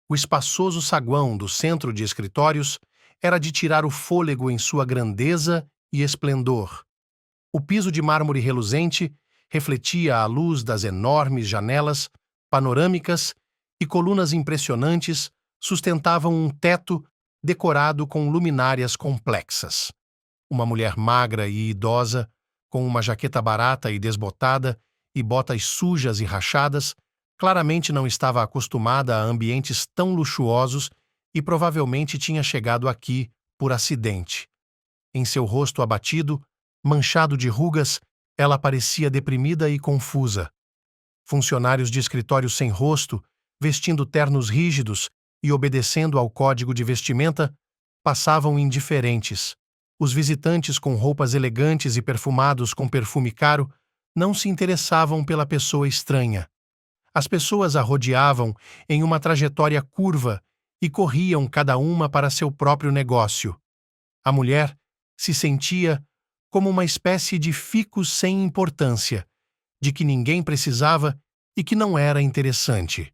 O espaçoso saguão do centro de escritórios era de tirar o fôlego em sua grandeza e esplendor. O piso de mármore reluzente refletia a luz das enormes janelas panorâmicas e colunas impressionantes sustentavam um teto decorado com luminárias complexas. Uma mulher magra e idosa, com uma jaqueta barata e desbotada e botas sujas e rachadas, claramente não estava acostumada a ambientes tão luxuosos e provavelmente tinha chegado aqui por acidente. Em seu rosto abatido, manchado de rugas, ela parecia deprimida e confusa. Funcionários de escritório sem rosto, vestindo ternos rígidos e obedecendo ao código de vestimenta, passavam indiferentes. Os visitantes com roupas elegantes e perfumados com perfume caro não se interessavam pela pessoa estranha. As pessoas a rodeavam em uma trajetória curva e corriam cada uma para seu próprio negócio. A mulher se sentia como uma espécie de ficus sem importância, de que ninguém precisava e que não era interessante.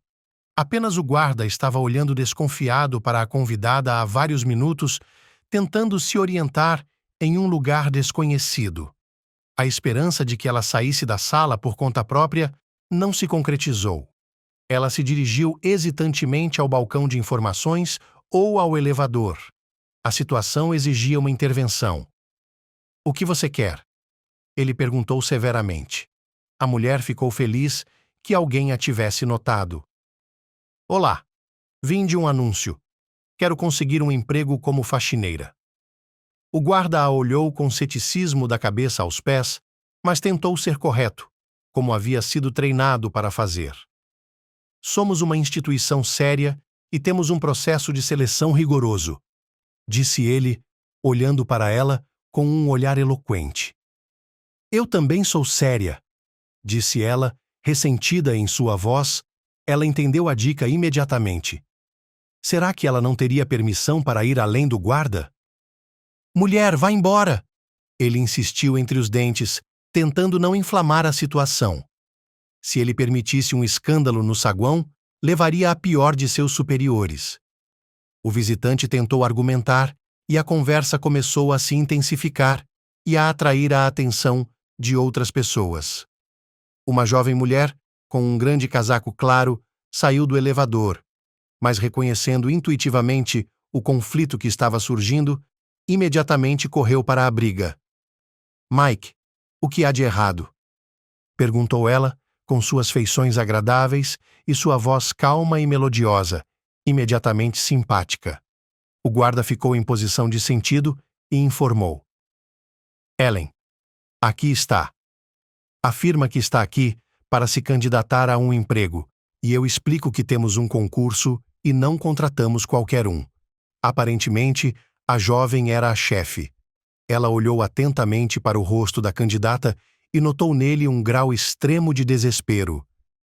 Apenas o guarda estava olhando desconfiado para a convidada há vários minutos, tentando se orientar em um lugar desconhecido. A esperança de que ela saísse da sala por conta própria não se concretizou. Ela se dirigiu hesitantemente ao balcão de informações ou ao elevador. A situação exigia uma intervenção. "O que você quer?" ele perguntou severamente. A mulher ficou feliz que alguém a tivesse notado. "Olá, vim de um anúncio. Quero conseguir um emprego como faxineira." O guarda a olhou com ceticismo da cabeça aos pés, mas tentou ser correto, como havia sido treinado para fazer. "Somos uma instituição séria e temos um processo de seleção rigoroso", disse ele, olhando para ela com um olhar eloquente. "Eu também sou séria", disse ela, ressentida em sua voz. Ela entendeu a dica imediatamente. Será que ela não teria permissão para ir além do guarda? "Mulher, vá embora!" Ele insistiu entre os dentes, tentando não inflamar a situação. Se ele permitisse um escândalo no saguão, levaria a pior de seus superiores. O visitante tentou argumentar e a conversa começou a se intensificar e a atrair a atenção de outras pessoas. Uma jovem mulher, com um grande casaco claro, saiu do elevador, mas reconhecendo intuitivamente o conflito que estava surgindo, imediatamente correu para a briga. "Mike, o que há de errado?" perguntou ela, com suas feições agradáveis e sua voz calma e melodiosa, imediatamente simpática. O guarda ficou em posição de sentido e informou. "Ellen, aqui está. Afirma que está aqui para se candidatar a um emprego, e eu explico que temos um concurso e não contratamos qualquer um." Aparentemente, a jovem era a chefe. Ela olhou atentamente para o rosto da candidata e notou nele um grau extremo de desespero.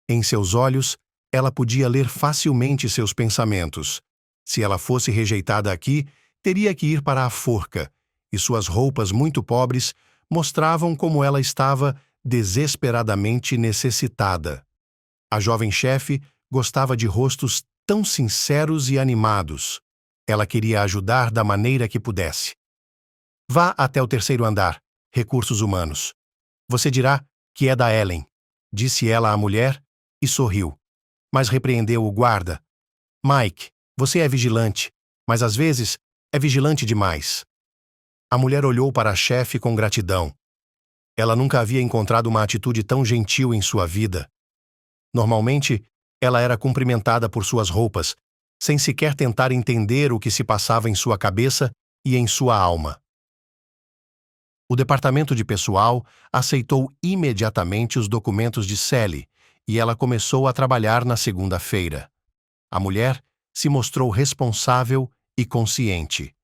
Em seus olhos, ela podia ler facilmente seus pensamentos. Se ela fosse rejeitada aqui, teria que ir para a forca, e suas roupas muito pobres mostravam como ela estava desesperadamente necessitada. A jovem chefe gostava de rostos tão sinceros e animados. Ela queria ajudar da maneira que pudesse. "Vá até o terceiro andar, recursos humanos. Você dirá que é da Ellen", disse ela à mulher e sorriu, mas repreendeu o guarda. "Mike, você é vigilante, mas às vezes é vigilante demais." A mulher olhou para a chefe com gratidão. Ela nunca havia encontrado uma atitude tão gentil em sua vida. Normalmente, ela era cumprimentada por suas roupas, sem sequer tentar entender o que se passava em sua cabeça e em sua alma. O departamento de pessoal aceitou imediatamente os documentos de Sally e ela começou a trabalhar na segunda-feira. A mulher se mostrou responsável e consciente.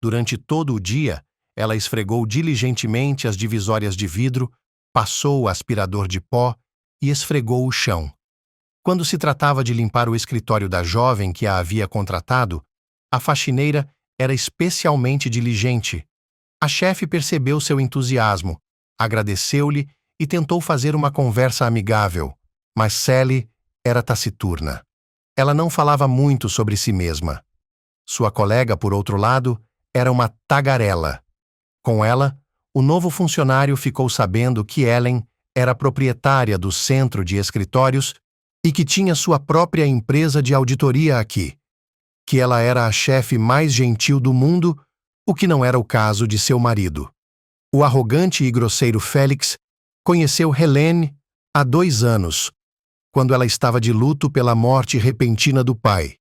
Durante todo o dia, ela esfregou diligentemente as divisórias de vidro, passou o aspirador de pó e esfregou o chão. Quando se tratava de limpar o escritório da jovem que a havia contratado, a faxineira era especialmente diligente. A chefe percebeu seu entusiasmo, agradeceu-lhe e tentou fazer uma conversa amigável, mas Sally era taciturna. Ela não falava muito sobre si mesma. Sua colega, por outro lado, era uma tagarela. Com ela, o novo funcionário ficou sabendo que Ellen era proprietária do centro de escritórios e que tinha sua própria empresa de auditoria aqui, que ela era a chefe mais gentil do mundo, o que não era o caso de seu marido. O arrogante e grosseiro Félix conheceu Helene há 2 anos, quando ela estava de luto pela morte repentina do pai.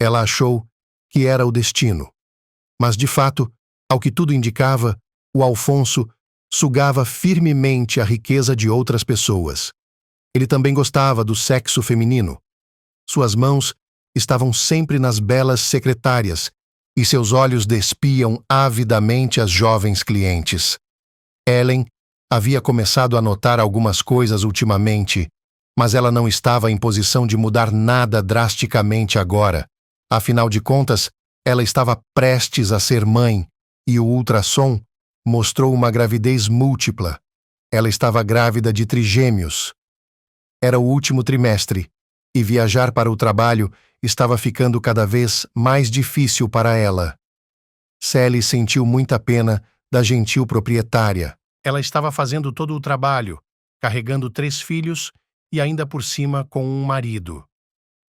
Ela achou que era o destino. Mas, de fato, ao que tudo indicava, o Alfonso sugava firmemente a riqueza de outras pessoas. Ele também gostava do sexo feminino. Suas mãos estavam sempre nas belas secretárias e seus olhos despiam avidamente as jovens clientes. Ellen havia começado a notar algumas coisas ultimamente, mas ela não estava em posição de mudar nada drasticamente agora. Afinal de contas, ela estava prestes a ser mãe e o ultrassom mostrou uma gravidez múltipla. Ela estava grávida de trigêmeos. Era o último trimestre e viajar para o trabalho estava ficando cada vez mais difícil para ela. Sally sentiu muita pena da gentil proprietária. Ela estava fazendo todo o trabalho, carregando 3 filhos e ainda por cima com um marido.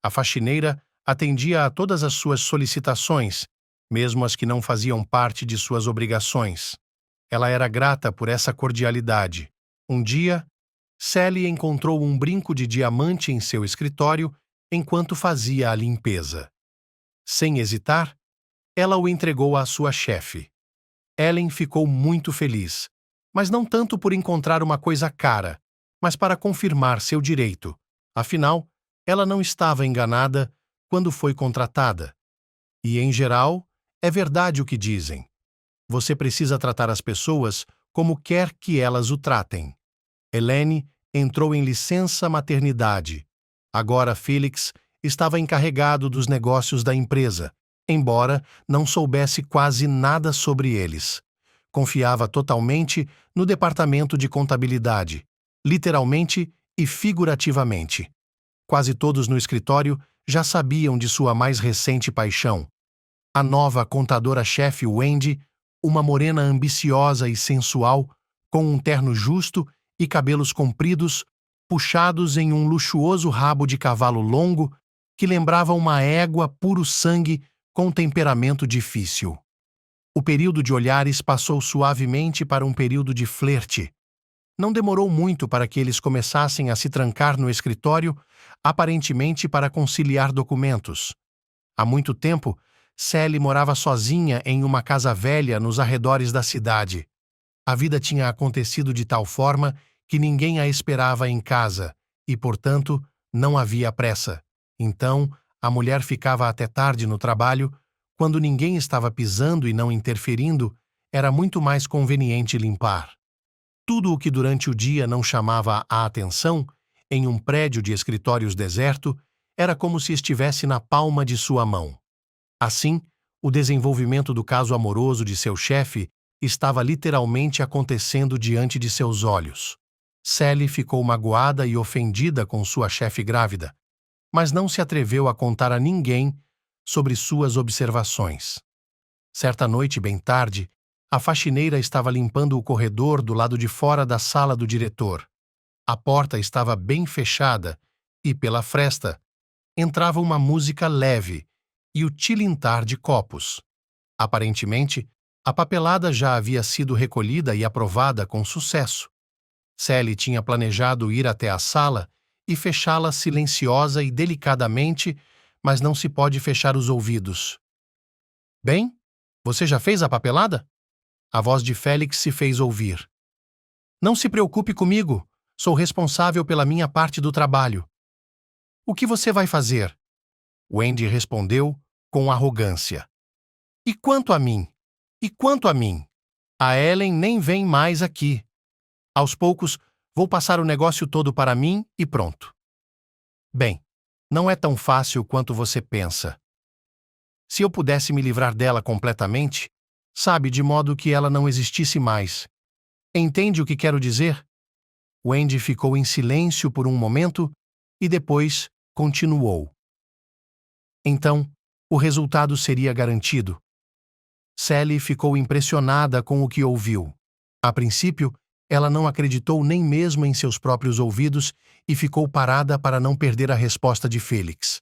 A faxineira atendia a todas as suas solicitações, mesmo as que não faziam parte de suas obrigações. Ela era grata por essa cordialidade. Um dia, Sally encontrou um brinco de diamante em seu escritório enquanto fazia a limpeza. Sem hesitar, ela o entregou à sua chefe. Ellen ficou muito feliz, mas não tanto por encontrar uma coisa cara, mas para confirmar seu direito. Afinal, ela não estava enganada quando foi contratada. E, em geral, é verdade o que dizem. Você precisa tratar as pessoas como quer que elas o tratem. Helene entrou em licença maternidade. Agora Felix estava encarregado dos negócios da empresa, embora não soubesse quase nada sobre eles. Confiava totalmente no departamento de contabilidade, literalmente e figurativamente. Quase todos no escritório já sabiam de sua mais recente paixão. A nova contadora-chefe Wendy, uma morena ambiciosa e sensual, com um terno justo e cabelos compridos, puxados em um luxuoso rabo de cavalo longo que lembrava uma égua puro sangue com temperamento difícil. O período de olhares passou suavemente para um período de flerte. Não demorou muito para que eles começassem a se trancar no escritório, aparentemente para conciliar documentos. Há muito tempo, Sally morava sozinha em uma casa velha nos arredores da cidade. A vida tinha acontecido de tal forma que ninguém a esperava em casa e, portanto, não havia pressa. Então, a mulher ficava até tarde no trabalho. Quando ninguém estava pisando e não interferindo, era muito mais conveniente limpar. Tudo o que durante o dia não chamava a atenção, em um prédio de escritórios deserto, era como se estivesse na palma de sua mão. Assim, o desenvolvimento do caso amoroso de seu chefe estava literalmente acontecendo diante de seus olhos. Sally ficou magoada e ofendida com sua chefe grávida, mas não se atreveu a contar a ninguém sobre suas observações. Certa noite, bem tarde, a faxineira estava limpando o corredor do lado de fora da sala do diretor. A porta estava bem fechada e, pela fresta, entrava uma música leve e o tilintar de copos. Aparentemente, a papelada já havia sido recolhida e aprovada com sucesso. Sally tinha planejado ir até a sala e fechá-la silenciosa e delicadamente, mas não se pode fechar os ouvidos. Bem, você já fez a papelada? A voz de Félix se fez ouvir. Não se preocupe comigo, sou responsável pela minha parte do trabalho. O que você vai fazer? Wendy respondeu com arrogância. E quanto a mim? E quanto a mim? A Ellen nem vem mais aqui. Aos poucos, vou passar o negócio todo para mim e pronto. Bem, não é tão fácil quanto você pensa. Se eu pudesse me livrar dela completamente, sabe, de modo que ela não existisse mais. Entende o que quero dizer? Wendy ficou em silêncio por um momento e depois continuou. Então, o resultado seria garantido. Sally ficou impressionada com o que ouviu. A princípio, ela não acreditou nem mesmo em seus próprios ouvidos e ficou parada para não perder a resposta de Felix.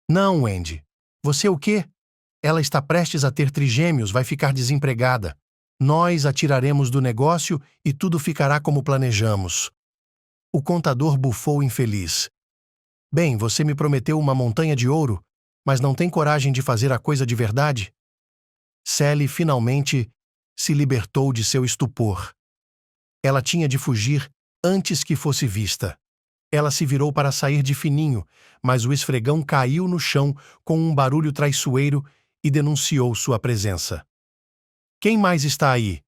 Não, Wendy. Você o quê? Ela está prestes a ter trigêmeos, vai ficar desempregada. Nós a tiraremos do negócio e tudo ficará como planejamos. O contador bufou infeliz. Bem, você me prometeu uma montanha de ouro, mas não tem coragem de fazer a coisa de verdade? Sally finalmente se libertou de seu estupor. Ela tinha de fugir antes que fosse vista. Ela se virou para sair de fininho, mas o esfregão caiu no chão com um barulho traiçoeiro e denunciou sua presença. Quem mais está aí?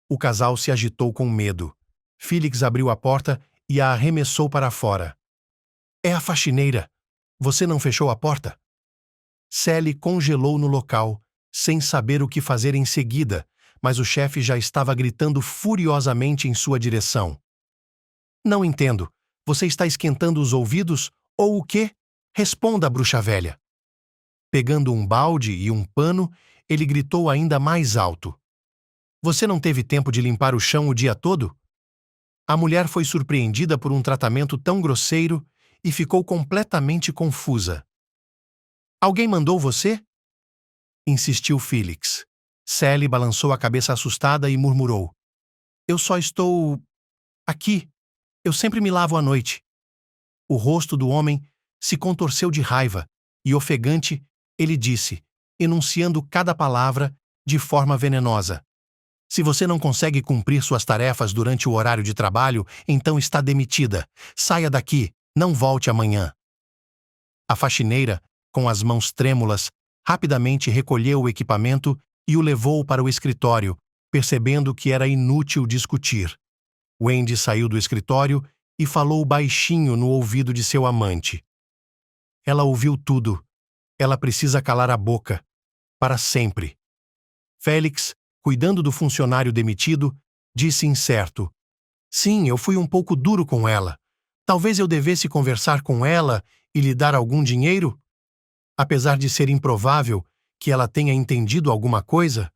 O casal se agitou com medo. Felix abriu a porta e a arremessou para fora. É a faxineira. Você não fechou a porta? Sally congelou no local, sem saber o que fazer em seguida, mas o chefe já estava gritando furiosamente em sua direção. Não entendo. Você está esquentando os ouvidos ou o quê? Responda, bruxa velha. Pegando um balde e um pano, ele gritou ainda mais alto. Você não teve tempo de limpar o chão o dia todo? A mulher foi surpreendida por um tratamento tão grosseiro e ficou completamente confusa. Alguém mandou você? Insistiu Felix. Sally balançou a cabeça assustada e murmurou. Eu só estou... aqui. Eu sempre me lavo à noite. O rosto do homem se contorceu de raiva e, ofegante, ele disse, enunciando cada palavra de forma venenosa. Se você não consegue cumprir suas tarefas durante o horário de trabalho, então está demitida. Saia daqui, não volte amanhã. A faxineira, com as mãos trêmulas, rapidamente recolheu o equipamento e o levou para o escritório, percebendo que era inútil discutir. Wendy saiu do escritório e falou baixinho no ouvido de seu amante. Ela ouviu tudo. Ela precisa calar a boca. Para sempre. Félix, cuidando do funcionário demitido, disse incerto. Sim, eu fui um pouco duro com ela. Talvez eu devesse conversar com ela e lhe dar algum dinheiro? Apesar de ser improvável que ela tenha entendido alguma coisa?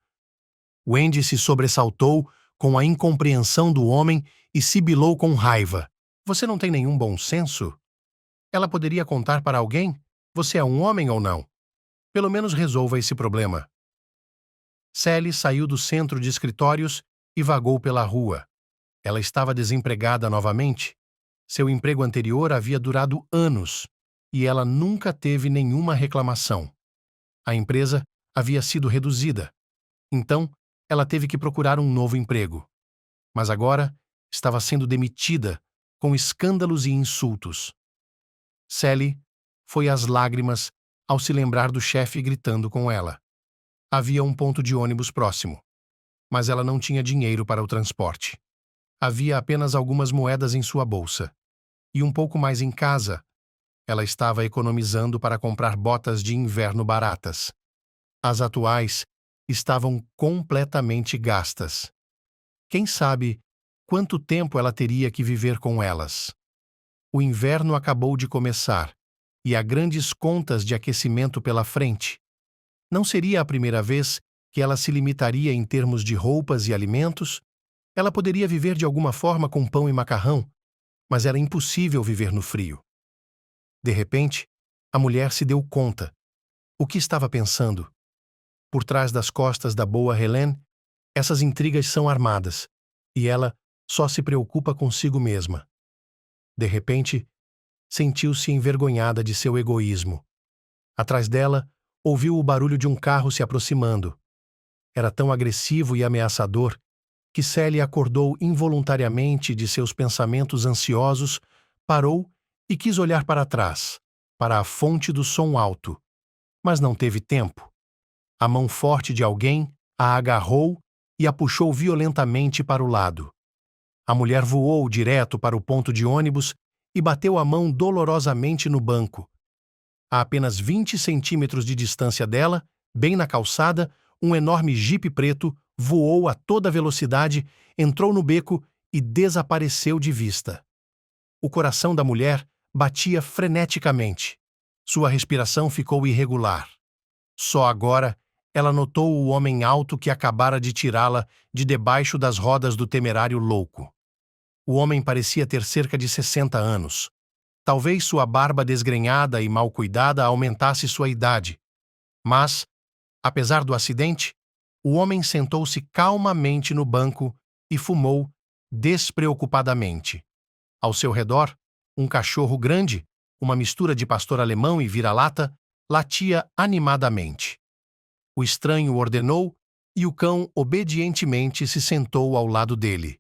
Wendy se sobressaltou com a incompreensão do homem e sibilou com raiva. Você não tem nenhum bom senso? Ela poderia contar para alguém? Você é um homem ou não? Pelo menos resolva esse problema. Sally saiu do centro de escritórios e vagou pela rua. Ela estava desempregada novamente. Seu emprego anterior havia durado anos e ela nunca teve nenhuma reclamação. A empresa havia sido reduzida. Então, ela teve que procurar um novo emprego. Mas agora estava sendo demitida, com escândalos e insultos. Sally foi às lágrimas ao se lembrar do chefe gritando com ela. Havia um ponto de ônibus próximo, mas ela não tinha dinheiro para o transporte. Havia apenas algumas moedas em sua bolsa. E um pouco mais em casa, ela estava economizando para comprar botas de inverno baratas. As atuais estavam completamente gastas. Quem sabe quanto tempo ela teria que viver com elas? O inverno acabou de começar, e há grandes contas de aquecimento pela frente. Não seria a primeira vez que ela se limitaria em termos de roupas e alimentos. Ela poderia viver de alguma forma com pão e macarrão, mas era impossível viver no frio. De repente, a mulher se deu conta. O que estava pensando? Por trás das costas da boa Helene, essas intrigas são armadas, e ela só se preocupa consigo mesma. De repente, sentiu-se envergonhada de seu egoísmo. Atrás dela, ouviu o barulho de um carro se aproximando. Era tão agressivo e ameaçador que Sally acordou involuntariamente de seus pensamentos ansiosos, parou e quis olhar para trás, para a fonte do som alto. Mas não teve tempo. A mão forte de alguém a agarrou e a puxou violentamente para o lado. A mulher voou direto para o ponto de ônibus e bateu a mão dolorosamente no banco. A apenas 20 centímetros de distância dela, bem na calçada, um enorme jipe preto voou a toda velocidade, entrou no beco e desapareceu de vista. O coração da mulher batia freneticamente. Sua respiração ficou irregular. Só agora ela notou o homem alto que acabara de tirá-la de debaixo das rodas do temerário louco. O homem parecia ter cerca de 60 anos. Talvez sua barba desgrenhada e mal cuidada aumentasse sua idade. Mas, apesar do acidente, o homem sentou-se calmamente no banco e fumou despreocupadamente. Ao seu redor, um cachorro grande, uma mistura de pastor alemão e vira-lata, latia animadamente. O estranho ordenou e o cão obedientemente se sentou ao lado dele.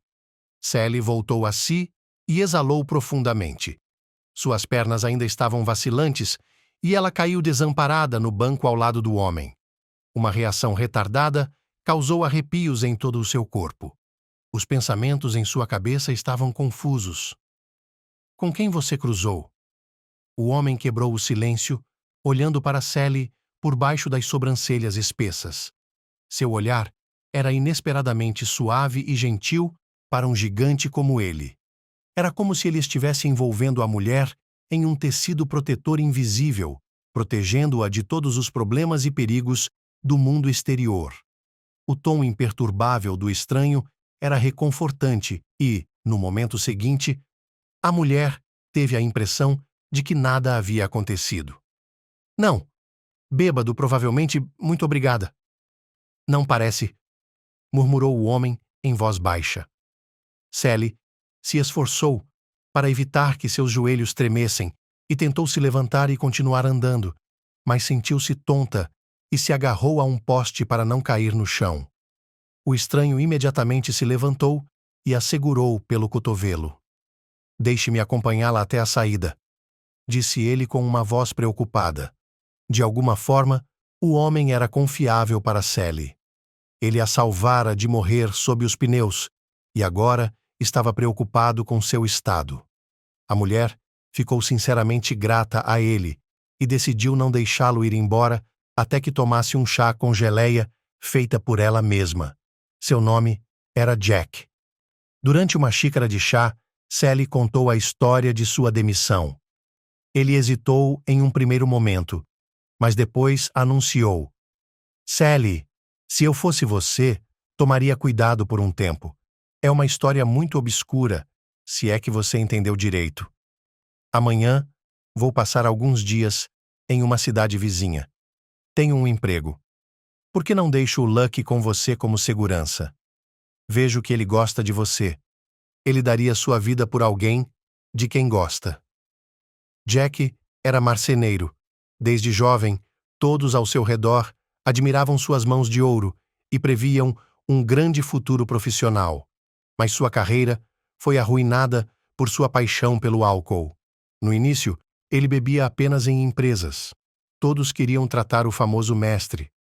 Sally voltou a si e exalou profundamente. Suas pernas ainda estavam vacilantes e ela caiu desamparada no banco ao lado do homem. Uma reação retardada causou arrepios em todo o seu corpo. Os pensamentos em sua cabeça estavam confusos. Com quem você cruzou? O homem quebrou o silêncio, olhando para Sally por baixo das sobrancelhas espessas. Seu olhar era inesperadamente suave e gentil para um gigante como ele. Era como se ele estivesse envolvendo a mulher em um tecido protetor invisível, protegendo-a de todos os problemas e perigos do mundo exterior. O tom imperturbável do estranho era reconfortante e, no momento seguinte, a mulher teve a impressão de que nada havia acontecido. Não. Bêbado, provavelmente, muito obrigada. Não parece, murmurou o homem em voz baixa. Sally se esforçou para evitar que seus joelhos tremessem e tentou se levantar e continuar andando, mas sentiu-se tonta e se agarrou a um poste para não cair no chão. O estranho imediatamente se levantou e a segurou pelo cotovelo. Deixe-me acompanhá-la até a saída, disse ele com uma voz preocupada. De alguma forma, o homem era confiável para Sally. Ele a salvara de morrer sob os pneus e agora estava preocupado com seu estado. A mulher ficou sinceramente grata a ele e decidiu não deixá-lo ir embora até que tomasse um chá com geleia feita por ela mesma. Seu nome era Jack. Durante uma xícara de chá, Sally contou a história de sua demissão. Ele hesitou em um primeiro momento, mas depois anunciou: Sally, se eu fosse você, tomaria cuidado por um tempo. É uma história muito obscura, se é que você entendeu direito. Amanhã, vou passar alguns dias em uma cidade vizinha. Tenho um emprego. Por que não deixo o Lucky com você como segurança? Vejo que ele gosta de você. Ele daria sua vida por alguém de quem gosta. Jack era marceneiro. Desde jovem, todos ao seu redor admiravam suas mãos de ouro e previam um grande futuro profissional. Mas sua carreira foi arruinada por sua paixão pelo álcool. No início, ele bebia apenas em empresas. Todos queriam tratar o famoso mestre.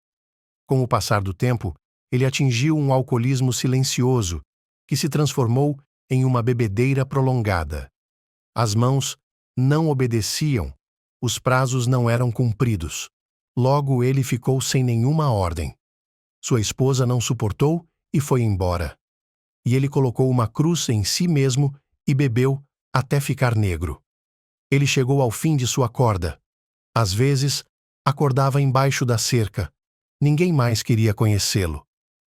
Com o passar do tempo, ele atingiu um alcoolismo silencioso, que se transformou em uma bebedeira prolongada. As mãos não obedeciam, os prazos não eram cumpridos. Logo ele ficou sem nenhuma ordem. Sua esposa não suportou e foi embora. E ele colocou uma cruz em si mesmo e bebeu até ficar negro. Ele chegou ao fim de sua corda. Às vezes, acordava embaixo da cerca. Ninguém mais queria conhecê-lo.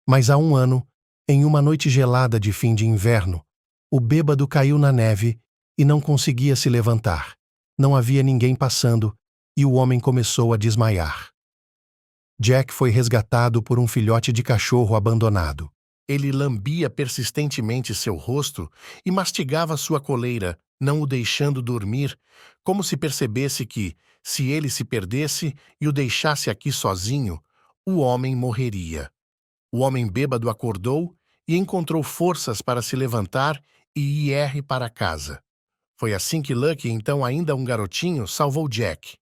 Mas há um ano, em uma noite gelada de fim de inverno, o bêbado caiu na neve e não conseguia se levantar. Não havia ninguém passando e o homem começou a desmaiar. Jack foi resgatado por um filhote de cachorro abandonado. Ele lambia persistentemente seu rosto e mastigava sua coleira, não o deixando dormir, como se percebesse que, se ele se perdesse e o deixasse aqui sozinho, o homem morreria. O homem bêbado acordou e encontrou forças para se levantar e ir para casa. Foi assim que Lucky, então ainda um garotinho, salvou Jack.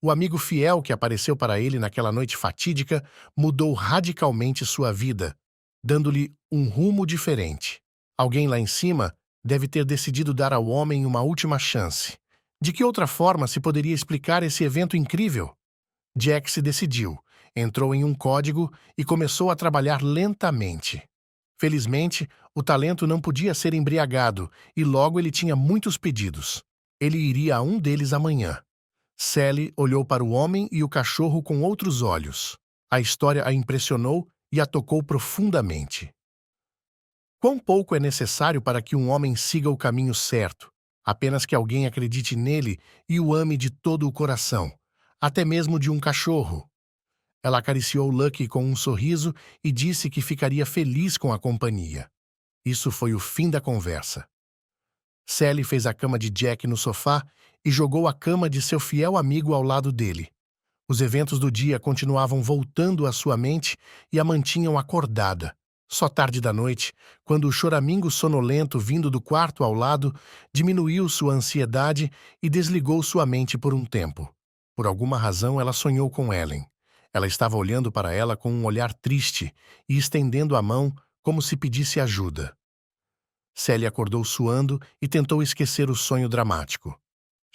O amigo fiel que apareceu para ele naquela noite fatídica mudou radicalmente sua vida, dando-lhe um rumo diferente. Alguém lá em cima deve ter decidido dar ao homem uma última chance. De que outra forma se poderia explicar esse evento incrível? Jack se decidiu, entrou em um código e começou a trabalhar lentamente. Felizmente, o talento não podia ser embriagado e logo ele tinha muitos pedidos. Ele iria a um deles amanhã. Sally olhou para o homem e o cachorro com outros olhos. A história a impressionou e a tocou profundamente. Quão pouco é necessário para que um homem siga o caminho certo? Apenas que alguém acredite nele e o ame de todo o coração, até mesmo de um cachorro. Ela acariciou Lucky com um sorriso e disse que ficaria feliz com a companhia. Isso foi o fim da conversa. Sally fez a cama de Jack no sofá e jogou a cama de seu fiel amigo ao lado dele. Os eventos do dia continuavam voltando à sua mente e a mantinham acordada. Só tarde da noite, quando o choramingo sonolento vindo do quarto ao lado diminuiu sua ansiedade e desligou sua mente por um tempo. Por alguma razão, ela sonhou com Ellen. Ela estava olhando para ela com um olhar triste e estendendo a mão como se pedisse ajuda. Sally acordou suando e tentou esquecer o sonho dramático.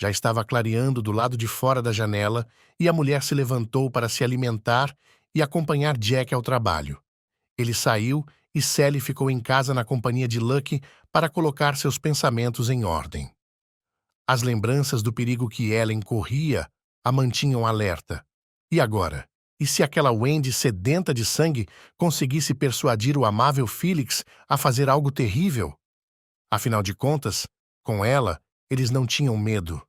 Já estava clareando do lado de fora da janela e a mulher se levantou para se alimentar e acompanhar Jack ao trabalho. Ele saiu e Sally ficou em casa na companhia de Lucky para colocar seus pensamentos em ordem. As lembranças do perigo que Ellen corria a mantinham alerta. E agora? E se aquela Wendy sedenta de sangue conseguisse persuadir o amável Felix a fazer algo terrível? Afinal de contas, com ela, eles não tinham medo.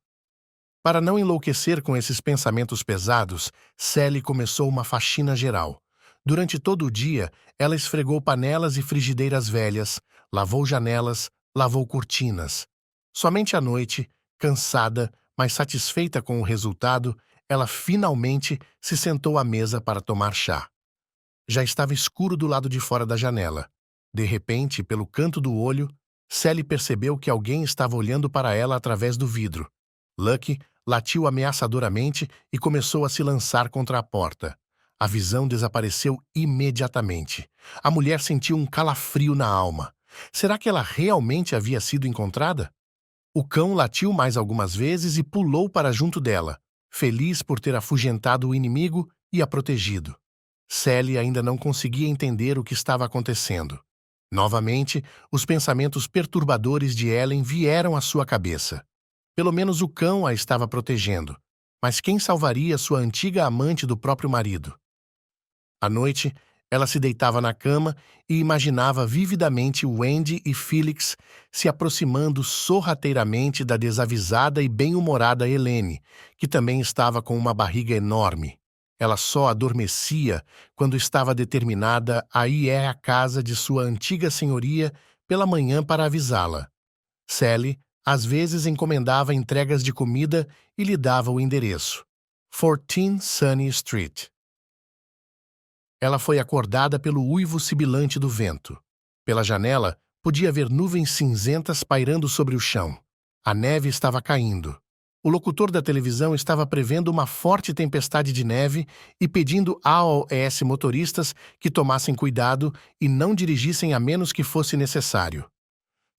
Para não enlouquecer com esses pensamentos pesados, Sally começou uma faxina geral. Durante todo o dia, ela esfregou panelas e frigideiras velhas, lavou janelas, lavou cortinas. Somente à noite, cansada, mas satisfeita com o resultado, ela finalmente se sentou à mesa para tomar chá. Já estava escuro do lado de fora da janela. De repente, pelo canto do olho, Sally percebeu que alguém estava olhando para ela através do vidro. Lucky latiu ameaçadoramente e começou a se lançar contra a porta. A visão desapareceu imediatamente. A mulher sentiu um calafrio na alma. Será que ela realmente havia sido encontrada? O cão latiu mais algumas vezes e pulou para junto dela, feliz por ter afugentado o inimigo e a protegido. Sally ainda não conseguia entender o que estava acontecendo. Novamente, os pensamentos perturbadores de Ellen vieram à sua cabeça. Pelo menos o cão a estava protegendo. Mas quem salvaria sua antiga amante do próprio marido? À noite, ela se deitava na cama e imaginava vividamente Wendy e Felix se aproximando sorrateiramente da desavisada e bem-humorada Helene, que também estava com uma barriga enorme. Ela só adormecia quando estava determinada a ir à casa de sua antiga senhoria pela manhã para avisá-la. Sally às vezes encomendava entregas de comida e lhe dava o endereço. 14 Sunny Street. Ela foi acordada pelo uivo sibilante do vento. Pela janela, podia ver nuvens cinzentas pairando sobre o chão. A neve estava caindo. O locutor da televisão estava prevendo uma forte tempestade de neve e pedindo aos motoristas que tomassem cuidado e não dirigissem a menos que fosse necessário.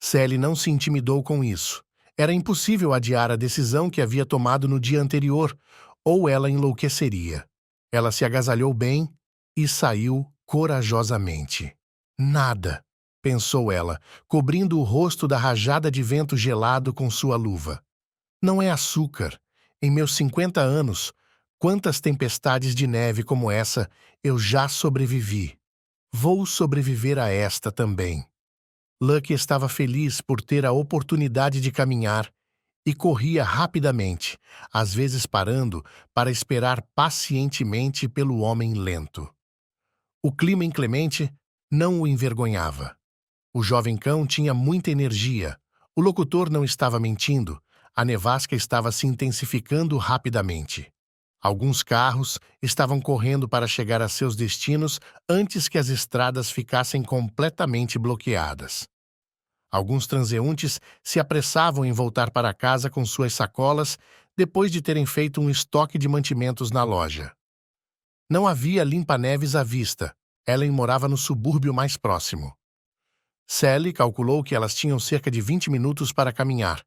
Sally não se intimidou com isso. Era impossível adiar a decisão que havia tomado no dia anterior, ou ela enlouqueceria. Ela se agasalhou bem e saiu corajosamente. Nada, pensou ela, cobrindo o rosto da rajada de vento gelado com sua luva. Não é açúcar. Em meus 50 anos, quantas tempestades de neve como essa eu já sobrevivi. Vou sobreviver a esta também. Lucky estava feliz por ter a oportunidade de caminhar e corria rapidamente, às vezes parando para esperar pacientemente pelo homem lento. O clima inclemente não o envergonhava. O jovem cão tinha muita energia. O locutor não estava mentindo. A nevasca estava se intensificando rapidamente. Alguns carros estavam correndo para chegar a seus destinos antes que as estradas ficassem completamente bloqueadas. Alguns transeuntes se apressavam em voltar para casa com suas sacolas depois de terem feito um estoque de mantimentos na loja. Não havia limpa-neves à vista. Ellen morava no subúrbio mais próximo. Sally calculou que elas tinham cerca de 20 minutos para caminhar,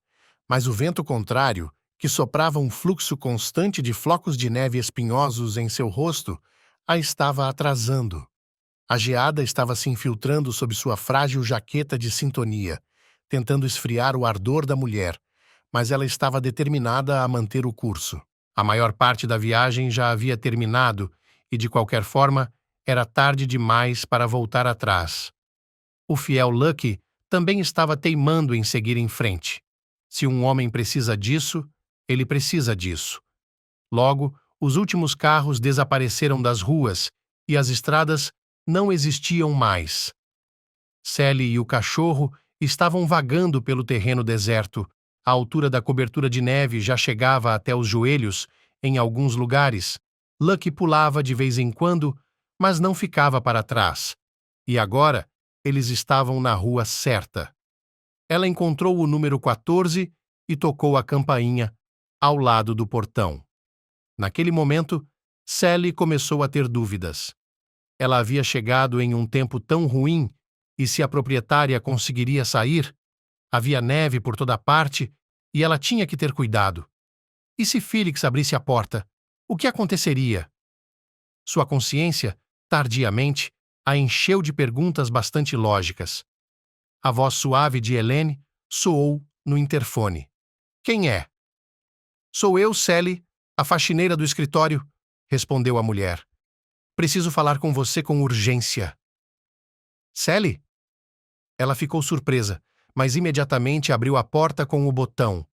mas o vento contrário, que soprava um fluxo constante de flocos de neve espinhosos em seu rosto, a estava atrasando. A geada estava se infiltrando sob sua frágil jaqueta de sintonia, tentando esfriar o ardor da mulher, mas ela estava determinada a manter o curso. A maior parte da viagem já havia terminado e, de qualquer forma, era tarde demais para voltar atrás. O fiel Lucky também estava teimando em seguir em frente. Se um homem precisa disso, ele precisa disso. Logo, os últimos carros desapareceram das ruas e as estradas não existiam mais. Sally e o cachorro estavam vagando pelo terreno deserto. A altura da cobertura de neve já chegava até os joelhos em alguns lugares. Lucky pulava de vez em quando, mas não ficava para trás. E agora, eles estavam na rua certa. Ela encontrou o número 14 e tocou a campainha ao lado do portão. Naquele momento, Sally começou a ter dúvidas. Ela havia chegado em um tempo tão ruim, e se a proprietária conseguiria sair? Havia neve por toda parte e ela tinha que ter cuidado. E se Felix abrisse a porta? O que aconteceria? Sua consciência, tardiamente, a encheu de perguntas bastante lógicas. A voz suave de Helene soou no interfone. Quem é? Sou eu, Sally, a faxineira do escritório, respondeu a mulher. Preciso falar com você com urgência. Sally? Ela ficou surpresa, mas imediatamente abriu a porta com o botão.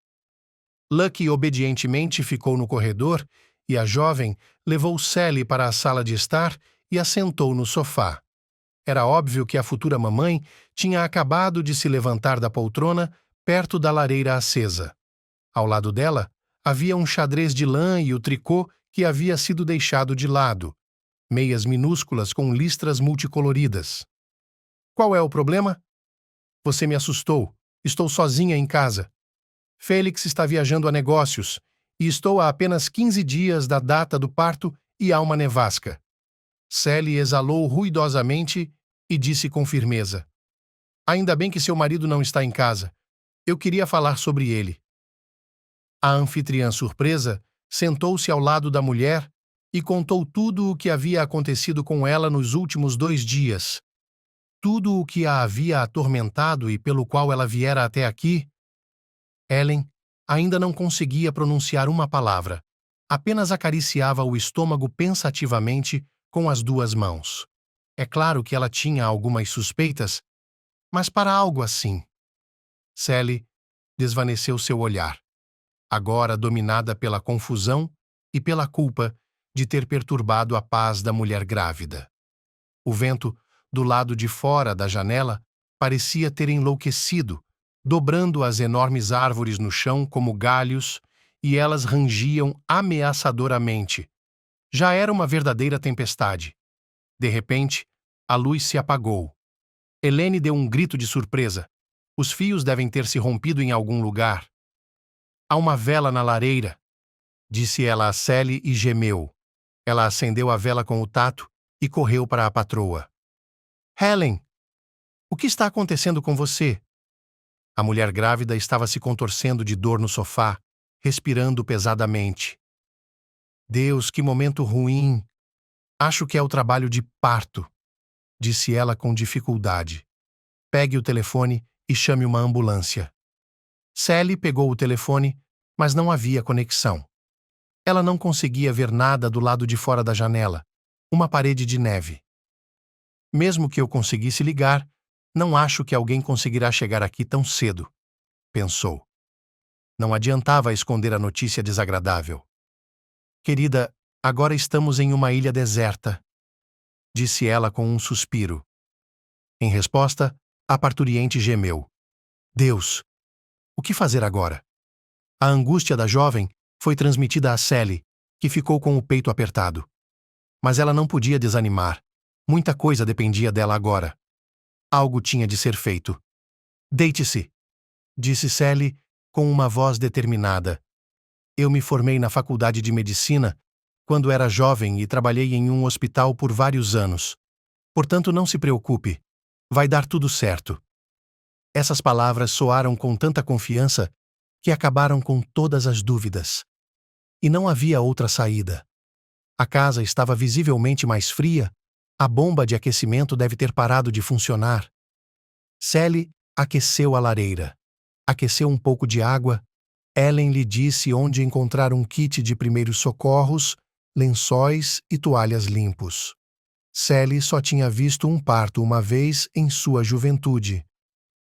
Lucky obedientemente ficou no corredor e a jovem levou Sally para a sala de estar e a sentou no sofá. Era óbvio que a futura mamãe tinha acabado de se levantar da poltrona perto da lareira acesa. Ao lado dela, havia um xadrez de lã e o tricô que havia sido deixado de lado, meias minúsculas com listras multicoloridas. Qual é o problema? Você me assustou. Estou sozinha em casa. Félix está viajando a negócios e estou a apenas 15 dias da data do parto e há uma nevasca. Sally exalou ruidosamente e disse com firmeza. Ainda bem que seu marido não está em casa. Eu queria falar sobre ele. A anfitriã surpresa sentou-se ao lado da mulher e contou tudo o que havia acontecido com ela nos últimos 2 dias. Tudo o que a havia atormentado e pelo qual ela viera até aqui. Ellen ainda não conseguia pronunciar uma palavra. Apenas acariciava o estômago pensativamente com as 2 mãos. É claro que ela tinha algumas suspeitas, mas para algo assim. Sally desvaneceu seu olhar, agora dominada pela confusão e pela culpa de ter perturbado a paz da mulher grávida. O vento, do lado de fora da janela, parecia ter enlouquecido, dobrando as enormes árvores no chão como galhos, e elas rangiam ameaçadoramente. Já era uma verdadeira tempestade. De repente, a luz se apagou. Helene deu um grito de surpresa. Os fios devem ter se rompido em algum lugar. Há uma vela na lareira, disse ela a Sally e gemeu. Ela acendeu a vela com o tato e correu para a patroa. Helen, o que está acontecendo com você? A mulher grávida estava se contorcendo de dor no sofá, respirando pesadamente. Deus, que momento ruim! Acho que é o trabalho de parto, disse ela com dificuldade. Pegue o telefone e chame uma ambulância. Sally pegou o telefone, mas não havia conexão. Ela não conseguia ver nada do lado de fora da janela, uma parede de neve. Mesmo que eu conseguisse ligar, não acho que alguém conseguirá chegar aqui tão cedo, pensou. Não adiantava esconder a notícia desagradável. Querida, agora estamos em uma ilha deserta, disse ela com um suspiro. Em resposta, a parturiente gemeu. Deus, o que fazer agora? A angústia da jovem foi transmitida a Sally, que ficou com o peito apertado. Mas ela não podia desanimar. Muita coisa dependia dela agora. Algo tinha de ser feito. Deite-se, disse Sally com uma voz determinada. Eu me formei na faculdade de medicina quando era jovem e trabalhei em um hospital por vários anos. Portanto, não se preocupe. Vai dar tudo certo. Essas palavras soaram com tanta confiança que acabaram com todas as dúvidas. E não havia outra saída. A casa estava visivelmente mais fria. A bomba de aquecimento deve ter parado de funcionar. Sally aqueceu a lareira. Aqueceu um pouco de água Ellen lhe disse onde encontrar um kit de primeiros socorros, lençóis e toalhas limpos. Sally só tinha visto um parto uma vez em sua juventude,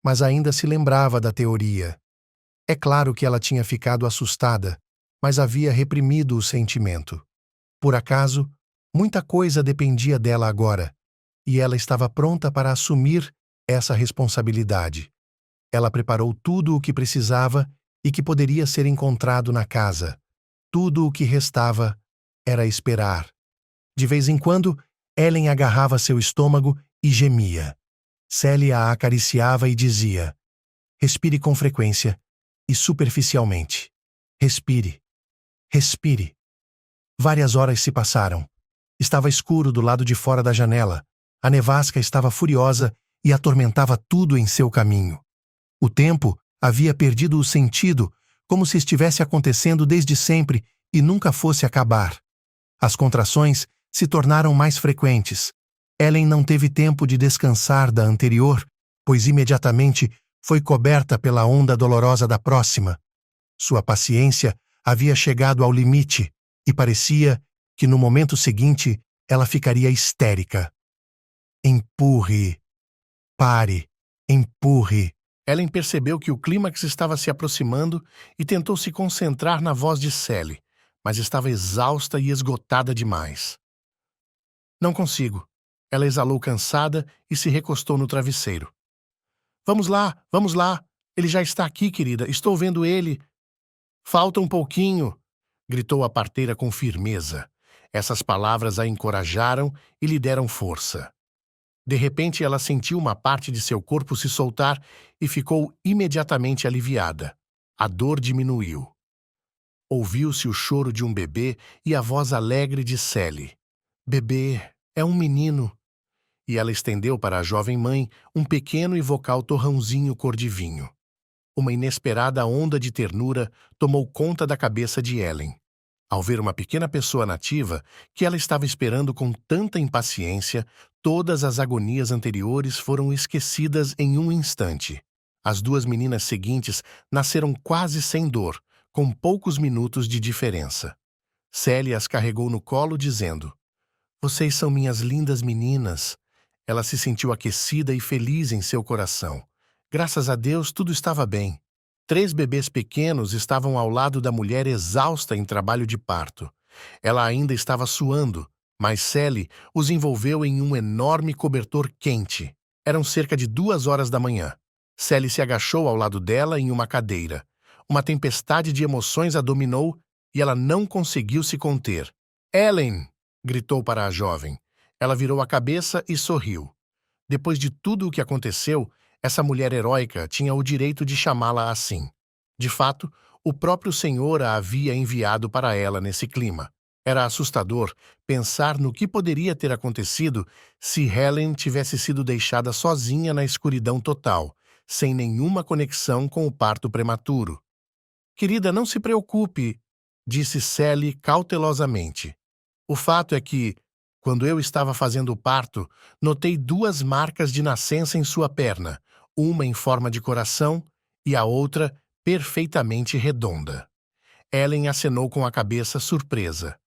mas ainda se lembrava da teoria. É claro que ela tinha ficado assustada, mas havia reprimido o sentimento. Por acaso, muita coisa dependia dela agora, e ela estava pronta para assumir essa responsabilidade. Ela preparou tudo o que precisava e que poderia ser encontrado na casa. Tudo o que restava era esperar. De vez em quando, Ellen agarrava seu estômago e gemia. Sally a acariciava e dizia: "Respire com frequência e superficialmente. Respire. Respire." Várias horas se passaram. Estava escuro do lado de fora da janela. A nevasca estava furiosa e atormentava tudo em seu caminho. O tempo havia perdido o sentido, como se estivesse acontecendo desde sempre e nunca fosse acabar. As contrações se tornaram mais frequentes. Ellen não teve tempo de descansar da anterior, pois imediatamente foi coberta pela onda dolorosa da próxima. Sua paciência havia chegado ao limite e parecia que no momento seguinte ela ficaria histérica. Empurre. Pare. Empurre. Ellen percebeu que o clímax estava se aproximando e tentou se concentrar na voz de Sally, mas estava exausta e esgotada demais. "Não consigo." Ela exalou cansada e se recostou no travesseiro. Vamos lá, vamos lá. Ele já está aqui, querida. Estou vendo ele." "Falta um pouquinho", gritou a parteira com firmeza. Essas palavras a encorajaram e lhe deram força. De repente, ela sentiu uma parte de seu corpo se soltar e ficou imediatamente aliviada. A dor diminuiu. Ouviu-se o choro de um bebê e a voz alegre de Sally. "Bebê, é um menino." E ela estendeu para a jovem mãe um pequeno e vocal torrãozinho cor de vinho. Uma inesperada onda de ternura tomou conta da cabeça de Ellen. Ao ver uma pequena pessoa nativa, que ela estava esperando com tanta impaciência, todas as agonias anteriores foram esquecidas em um instante. As duas meninas seguintes nasceram quase sem dor, com poucos minutos de diferença. Sally as carregou no colo, dizendo: "Vocês são minhas lindas meninas." Ela se sentiu aquecida e feliz em seu coração. Graças a Deus, tudo estava bem. 3 bebês pequenos estavam ao lado da mulher exausta em trabalho de parto. Ela ainda estava suando, mas Sally os envolveu em um enorme cobertor quente. Eram cerca de 2 horas da manhã. Sally se agachou ao lado dela em uma cadeira. Uma tempestade de emoções a dominou e ela não conseguiu se conter. "Ellen!" gritou para a jovem. Ela virou a cabeça e sorriu. Depois de tudo o que aconteceu, essa mulher heróica tinha o direito de chamá-la assim. De fato, o próprio Senhor a havia enviado para ela nesse clima. Era assustador pensar no que poderia ter acontecido se Helen tivesse sido deixada sozinha na escuridão total, sem nenhuma conexão com o parto prematuro. "Querida, não se preocupe", disse Sally cautelosamente. "O fato é que, quando eu estava fazendo o parto, notei 2 marcas de nascença em sua perna, uma em forma de coração e a outra perfeitamente redonda." Ellen acenou com a cabeça, surpresa.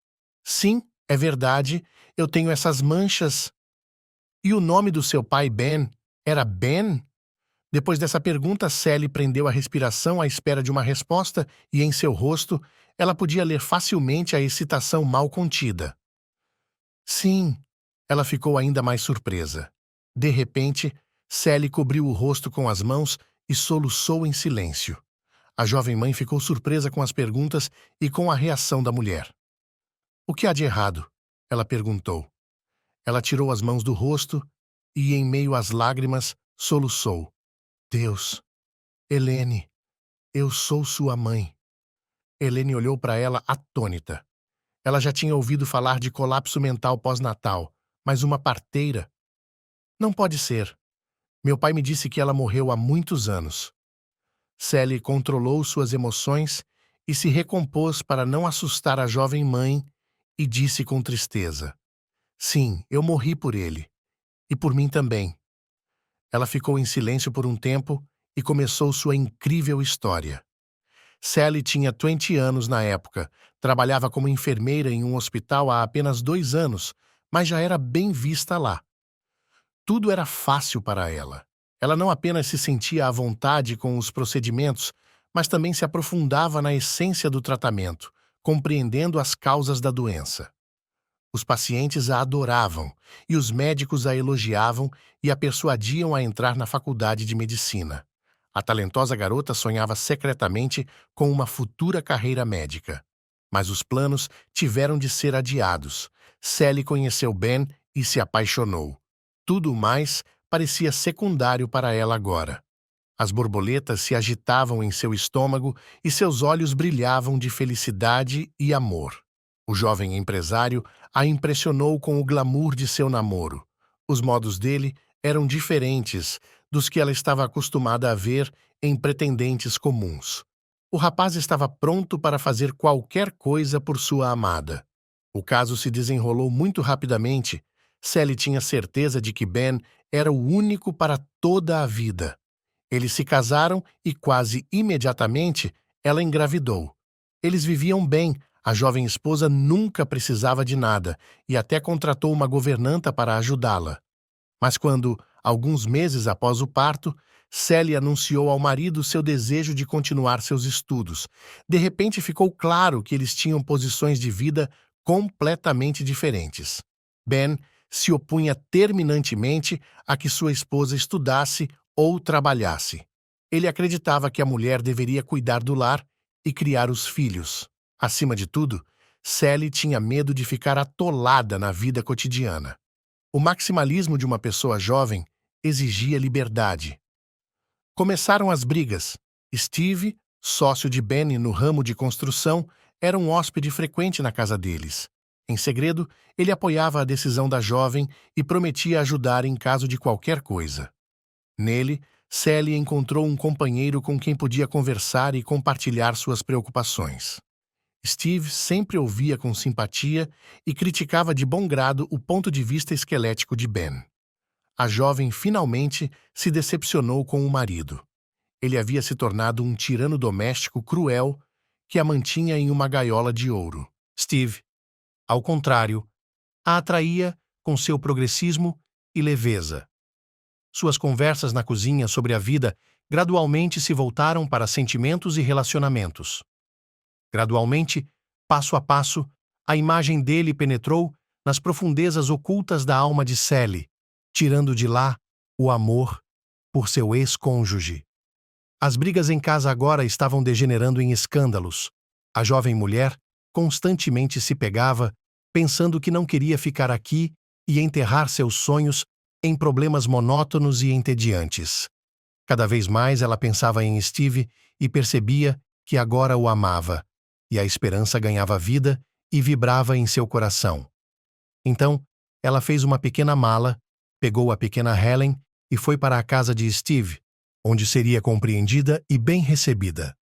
"Sim, é verdade, eu tenho essas manchas." "E o nome do seu pai, Ben, era Ben?" Depois dessa pergunta, Sally prendeu a respiração à espera de uma resposta e, em seu rosto, ela podia ler facilmente a excitação mal contida. "Sim." Ela ficou ainda mais surpresa. De repente, Sally cobriu o rosto com as mãos e soluçou em silêncio. A jovem mãe ficou surpresa com as perguntas e com a reação da mulher. "O que há de errado?" ela perguntou. Ela tirou as mãos do rosto e, em meio às lágrimas, soluçou. "Deus, Helene, eu sou sua mãe." Helene olhou para ela atônita. Ela já tinha ouvido falar de colapso mental pós-natal, mas uma parteira? "Não pode ser. Meu pai me disse que ela morreu há muitos anos." Sally controlou suas emoções e se recompôs para não assustar a jovem mãe e disse com tristeza: "Sim, eu morri por ele. E por mim também." Ela ficou em silêncio por um tempo e começou sua incrível história. Sally tinha 20 anos na época, trabalhava como enfermeira em um hospital há apenas 2 anos, mas já era bem vista lá. Tudo era fácil para ela. Ela não apenas se sentia à vontade com os procedimentos, mas também se aprofundava na essência do tratamento, compreendendo as causas da doença. Os pacientes a adoravam e os médicos a elogiavam e a persuadiam a entrar na faculdade de medicina. A talentosa garota sonhava secretamente com uma futura carreira médica. Mas os planos tiveram de ser adiados. Sally conheceu Ben e se apaixonou. Tudo mais parecia secundário para ela agora. As borboletas se agitavam em seu estômago e seus olhos brilhavam de felicidade e amor. O jovem empresário a impressionou com o glamour de seu namoro. Os modos dele eram diferentes dos que ela estava acostumada a ver em pretendentes comuns. O rapaz estava pronto para fazer qualquer coisa por sua amada. O caso se desenrolou muito rapidamente. Sally tinha certeza de que Ben era o único para toda a vida. Eles se casaram e, quase imediatamente, ela engravidou. Eles viviam bem, a jovem esposa nunca precisava de nada e até contratou uma governanta para ajudá-la. Mas quando, alguns meses após o parto, Sally anunciou ao marido seu desejo de continuar seus estudos, de repente ficou claro que eles tinham posições de vida completamente diferentes. Ben se opunha terminantemente a que sua esposa estudasse ou trabalhasse. Ele acreditava que a mulher deveria cuidar do lar e criar os filhos. Acima de tudo, Sally tinha medo de ficar atolada na vida cotidiana. O maximalismo de uma pessoa jovem exigia liberdade. Começaram as brigas. Steve, sócio de Benny no ramo de construção, era um hóspede frequente na casa deles. Em segredo, ele apoiava a decisão da jovem e prometia ajudar em caso de qualquer coisa. Nele, Sally encontrou um companheiro com quem podia conversar e compartilhar suas preocupações. Steve sempre ouvia com simpatia e criticava de bom grado o ponto de vista esquelético de Ben. A jovem finalmente se decepcionou com o marido. Ele havia se tornado um tirano doméstico cruel que a mantinha em uma gaiola de ouro. Steve, ao contrário, a atraía com seu progressismo e leveza. Suas conversas na cozinha sobre a vida gradualmente se voltaram para sentimentos e relacionamentos. Gradualmente, passo a passo, a imagem dele penetrou nas profundezas ocultas da alma de Sally, tirando de lá o amor por seu ex-cônjuge. As brigas em casa agora estavam degenerando em escândalos. A jovem mulher constantemente se pegava, pensando que não queria ficar aqui e enterrar seus sonhos em problemas monótonos e entediantes. Cada vez mais ela pensava em Steve e percebia que agora o amava, e a esperança ganhava vida e vibrava em seu coração. Então, ela fez uma pequena mala, pegou a pequena Helen e foi para a casa de Steve, onde seria compreendida e bem recebida.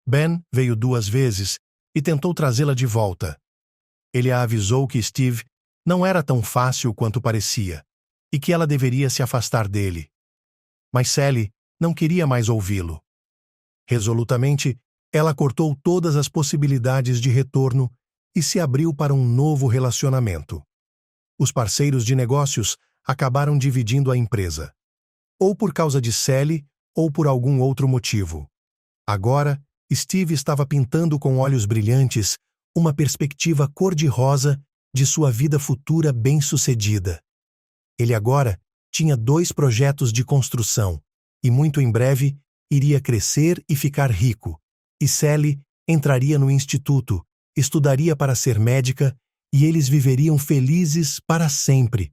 Ben veio 2 vezes e tentou trazê-la de volta. Ele a avisou que Steve não era tão fácil quanto parecia e que ela deveria se afastar dele. Mas Sally não queria mais ouvi-lo. Resolutamente, ela cortou todas as possibilidades de retorno e se abriu para um novo relacionamento. Os parceiros de negócios acabaram dividindo a empresa, ou por causa de Sally ou por algum outro motivo. Agora, Steve estava pintando com olhos brilhantes uma perspectiva cor-de-rosa de sua vida futura bem-sucedida. Ele agora tinha 2 projetos de construção e muito em breve iria crescer e ficar rico. E Sally entraria no instituto, estudaria para ser médica e eles viveriam felizes para sempre.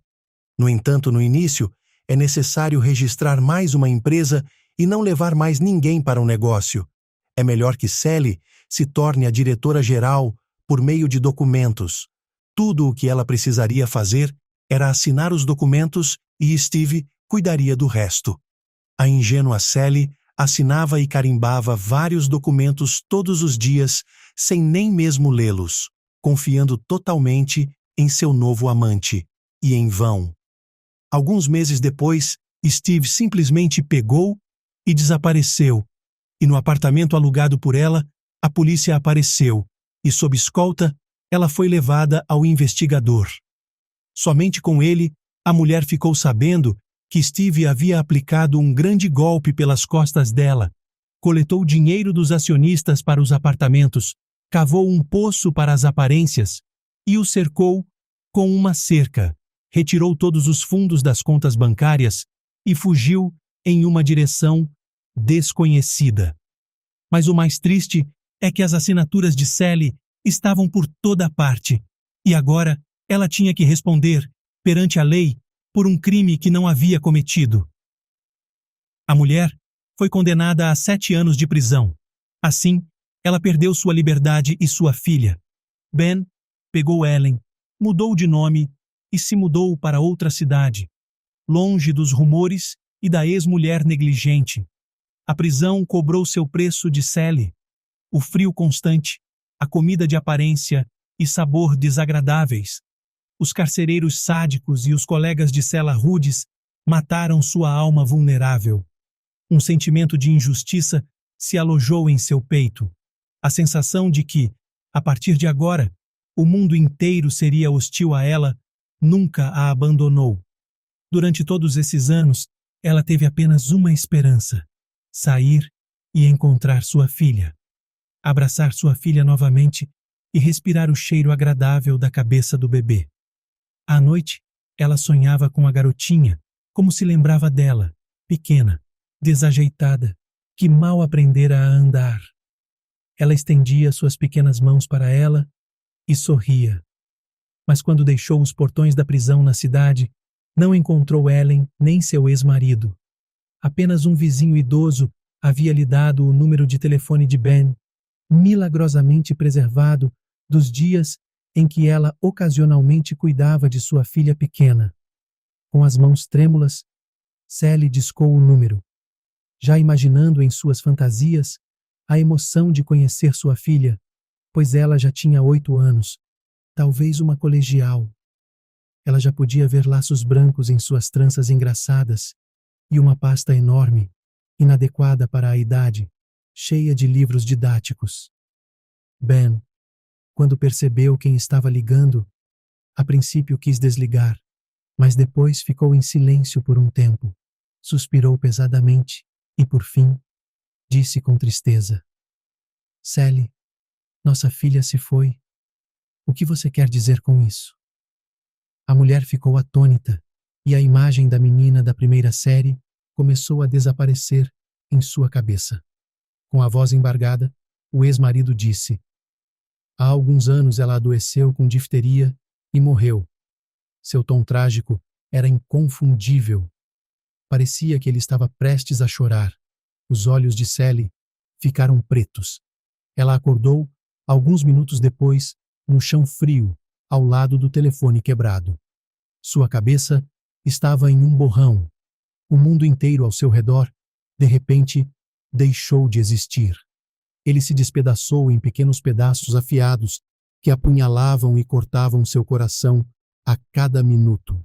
No entanto, no início, é necessário registrar mais uma empresa e não levar mais ninguém para o negócio. É melhor que Sally se torne a diretora-geral por meio de documentos. Tudo o que ela precisaria fazer era assinar os documentos e Steve cuidaria do resto. A ingênua Sally assinava e carimbava vários documentos todos os dias, sem nem mesmo lê-los, confiando totalmente em seu novo amante, e em vão. Alguns meses depois, Steve simplesmente pegou e desapareceu, e no apartamento alugado por ela, a polícia apareceu e, sob escolta, ela foi levada ao investigador. Somente com ele, a mulher ficou sabendo que Steve havia aplicado um grande golpe pelas costas dela, coletou dinheiro dos acionistas para os apartamentos, cavou um poço para as aparências e o cercou com uma cerca, retirou todos os fundos das contas bancárias e fugiu em uma direção desconhecida. Mas o mais triste é que as assinaturas de Sally estavam por toda parte, e agora ela tinha que responder, perante a lei, por um crime que não havia cometido. A mulher foi condenada a 7 anos de prisão. Assim, ela perdeu sua liberdade e sua filha. Ben pegou Ellen, mudou de nome e se mudou para outra cidade, longe dos rumores e da ex-mulher negligente. A prisão cobrou seu preço de Sally. O frio constante, a comida de aparência e sabor desagradáveis. Os carcereiros sádicos e os colegas de cela rudes mataram sua alma vulnerável. Um sentimento de injustiça se alojou em seu peito. A sensação de que, a partir de agora, o mundo inteiro seria hostil a ela nunca a abandonou. Durante todos esses anos, ela teve apenas uma esperança: sair e encontrar sua filha. Abraçar sua filha novamente e respirar o cheiro agradável da cabeça do bebê. À noite, ela sonhava com a garotinha, como se lembrava dela, pequena, desajeitada, que mal aprendera a andar. Ela estendia suas pequenas mãos para ela e sorria. Mas quando deixou os portões da prisão na cidade, não encontrou Ellen nem seu ex-marido. Apenas um vizinho idoso havia lhe dado o número de telefone de Ben, milagrosamente preservado dos dias em que ela ocasionalmente cuidava de sua filha pequena. Com as mãos trêmulas, Sally discou o número, já imaginando em suas fantasias a emoção de conhecer sua filha, pois ela já tinha 8 anos, talvez uma colegial. Ela já podia ver laços brancos em suas tranças engraçadas e uma pasta enorme, inadequada para a idade, cheia de livros didáticos. Ben, quando percebeu quem estava ligando, a princípio quis desligar, mas depois ficou em silêncio por um tempo, suspirou pesadamente e, por fim, disse com tristeza: Sally, nossa filha se foi. O que você quer dizer com isso? A mulher ficou atônita e a imagem da menina da primeira série começou a desaparecer em sua cabeça. Com a voz embargada, o ex-marido disse: há alguns anos ela adoeceu com difteria e morreu. Seu tom trágico era inconfundível. Parecia que ele estava prestes a chorar. Os olhos de Sally ficaram pretos. Ela acordou, alguns minutos depois, no chão frio, ao lado do telefone quebrado. Sua cabeça estava em um borrão. O mundo inteiro ao seu redor, de repente, deixou de existir. Ele se despedaçou em pequenos pedaços afiados que apunhalavam e cortavam seu coração a cada minuto.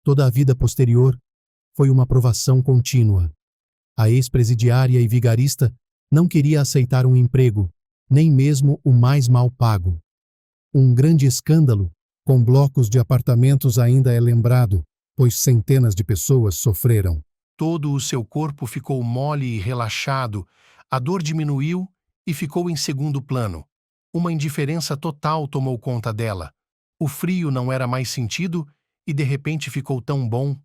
Toda a vida posterior foi uma provação contínua. A ex-presidiária e vigarista não queria aceitar um emprego, nem mesmo o mais mal pago. Um grande escândalo, com blocos de apartamentos, ainda é lembrado, pois centenas de pessoas sofreram. Todo o seu corpo ficou mole e relaxado, a dor diminuiu e ficou em segundo plano. Uma indiferença total tomou conta dela. O frio não era mais sentido e de repente ficou tão bom.